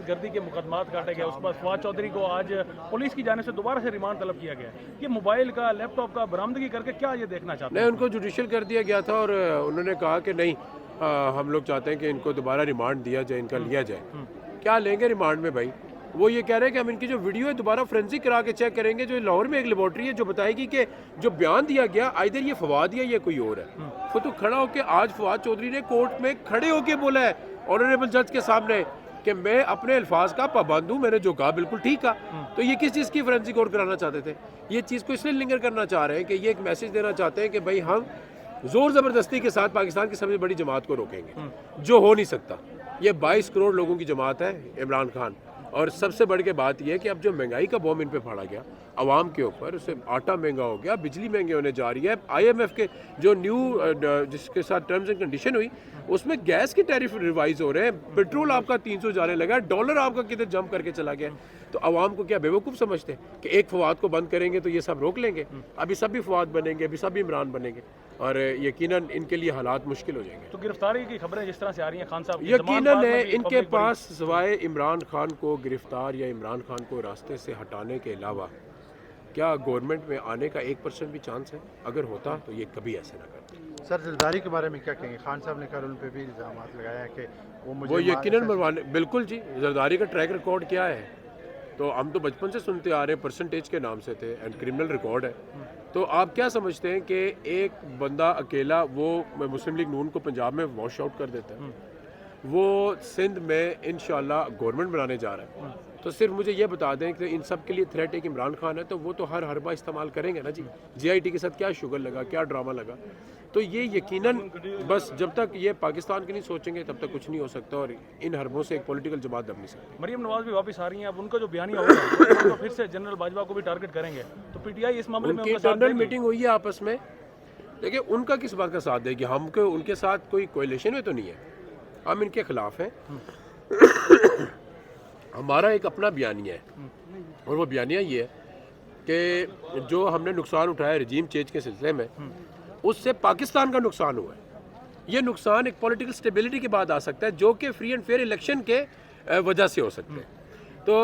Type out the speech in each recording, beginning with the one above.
गर्दी के मुकदमात काटे गए, उसके बाद फवाद चौधरी को आज पुलिस की जानिब से दोबारा से रिमांड तलब किया गया। ये मोबाइल का, लैपटॉप का बरामदगी करके क्या ये देखना चाहते हैं? नहीं, उनको जुडिशियल कर दिया गया था और उन्होंने कहा कि नहीं, हम लोग चाहते हैं कि इनको दोबारा रिमांड दिया जाए, इनका लिया जाए। क्या लेंगे रिमांड में भाई? वो ये कह रहे हैं कि हम इनकी जो वीडियो है दोबारा फोरेंसिक करा के चेक करेंगे। जो लाहौर में एक लेबॉर्ट्री है जो बताएगी कि जो बयान दिया गया आइदर ये फवाद या ये कोई और है। वो तो खड़ा होकर आज फवाद चौधरी ने कोर्ट में खड़े होकर बोला है ऑनरेबल जज के सामने कि मैं अपने अल्फाज का पाबंद हूँ, मैंने जो कहा बिल्कुल ठीक कहा। तो ये किस चीज़ की फोरेंसिक और कराना चाहते थे? ये चीज़ को इसलिए लिंगर करना चाह रहे हैं कि ये एक मैसेज देना चाहते हैं कि भाई हम जोर ज़बरदस्ती के साथ पाकिस्तान की सबसे बड़ी जमात को रोकेंगे, जो हो नहीं सकता। ये 22 करोड़ लोगों की जमात है इमरान खान। और सबसे बढ़ के बात यह है कि अब जो महंगाई का बॉम्ब इन पे फाड़ा गया आवाम के ऊपर, उससे आटा महंगा हो गया, बिजली महंगी होने जा रही है। IMF के जो न्यू जिसके साथ टर्म्स एंड कंडीशन हुई उसमें गैस के टैरिफ रिवाइज हो रहे हैं, पेट्रोल आपका 300 जाने लगा, डॉलर आपका किधर जंप करके चला गया। तो आवाम को क्या बेवकूफ़ समझते हैं कि एक फवाद को बंद करेंगे तो ये सब रोक लेंगे? अभी सब भी फवाद बनेंगे, अभी सब भी इमरान बनेंगे और यकीनन इनके लिए हालात मुश्किल हो जाएंगे। तो गिरफ्तारी की खबरें जिस तरह से आ रही हैं खान साहब की, यकीनन है इनके पास सिवाय इमरान खान को गिरफ्तार या इमरान खान को रास्ते से हटाने के अलावा क्या गवर्नमेंट में आने का 1% भी चांस है? अगर होता तो ये कभी ऐसे ना करते। सर जरदारी के बारे में क्या कहेंगे? खान साहब ने कल उन पे भी इल्ज़ाम लगाया है कि वो यकीनन मरवाने, बिल्कुल जी। जरदारी का ट्रैक रिकॉर्ड क्या है? तो हम तो बचपन से सुनते आ रहे हैं, परसेंटेज के नाम से थे एंड क्रिमिनल रिकॉर्ड है। तो आप क्या समझते हैं कि एक बंदा अकेला वो मुस्लिम लीग नून को पंजाब में वॉश आउट कर देता है? वो सिंध में इंशाल्लाह गवर्नमेंट बनाने जा रहा है। तो सिर्फ मुझे ये बता दें कि इन सब के लिए थ्रेट एक इमरान खान है, तो वो तो हर हरबा इस्तेमाल करेंगे ना जी। GIT के साथ क्या शुगर लगा, क्या ड्रामा लगा। तो ये यकीनन बस जब तक ये पाकिस्तान की नहीं सोचेंगे तब तक कुछ नहीं हो सकता और इन हरबों से एक पॉलिटिकल जमात दब नहीं सकती। मरीम नवाज भी वापस आ रही हैं, अब उनका जो बयानिया होगा तो फिर से जनरल बाजवा को भी टारगेट करेंगे। तो PTI इस मामले में उनकी इंटरनल मीटिंग हुई है आपस में, देखिए उनका किस बात का साथ देगी? हमको उनके साथ कोई कोalition में तो नहीं है, हम इनके खिलाफ हैं। हमारा एक अपना बयानिया है और वो बयानिया ये है कि जो हमने नुकसान उठाया रजीम चेंज के सिलसिले में, उससे पाकिस्तान का नुकसान हुआ है। ये नुकसान एक पॉलिटिकल स्टेबिलिटी के बाद आ सकता है जो कि फ्री एंड फेयर इलेक्शन के वजह से हो सकते हैं। तो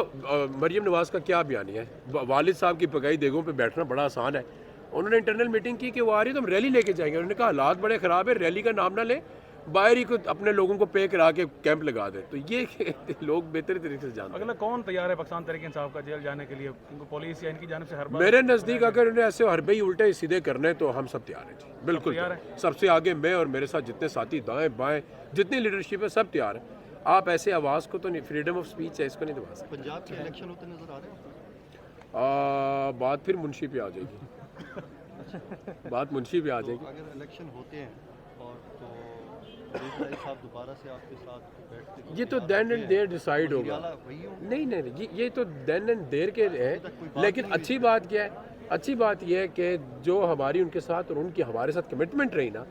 मरीम नवाज का क्या बयानिया है? वालिद साहब की पकाई देगों पे बैठना बड़ा आसान है। उन्होंने इंटरनल मीटिंग की कि वो आ रही है तो हम रैली लेके जाएंगे। उन्होंने कहा हालात बड़े ख़राब है, रैली का नाम ना ले, बाहर ही को अपने लोगों को पे करा के कैंप लगा दे। तो ये लोग बेहतर तरीके से जानते हैं। अगला कौन तैयार है पाकिस्तान तहरीक इंसाफ का जेल जाने के लिए? उनको पुलिस या इनकी जानिब से हर बार मेरे नज़दीक अगर उन्हें ऐसे हरबे ही उल्टे सीधे करने तो हम सब तैयार हैं जी, बिल्कुल तैयार है। सबसे आगे मैं और मेरे साथ जितने साथी दाएं बाएं जितनी लीडरशिप है सब तैयार है। आप ऐसे आवाज़ को तो नहीं, फ्रीडम ऑफ स्पीच है, इसको नहीं दबा सकते। पंजाब के इलेक्शन होते नजर आ रहे हैं? बात फिर मुंशी पे आ जाएगी। बात मुंशी पे आ जाएगी। अगर इलेक्शन होते हैं और तो साहब दोबारा से आपके साथ बैठते, ये तो देन एंड देयर डिसाइड होगा। नहीं नहीं नहीं, ये तो देन एंड देयर के है। लेकिन अच्छी बात क्या है? अच्छी बात यह है कि जो हमारी उनके साथ और उनकी हमारे साथ कमिटमेंट रही ना,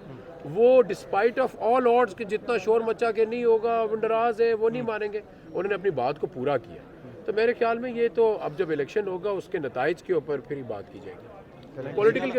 वो डिस्पाइट ऑफ ऑल ऑड्स के जितना शोर मचा के नहीं होगा, वंडराज है वो नहीं मानेंगे, उन्होंने अपनी बात को पूरा किया। तो मेरे ख्याल में ये तो अब जब इलेक्शन होगा उसके नताइज के ऊपर फिर ही बात की जाएगी। पॉलिटिकल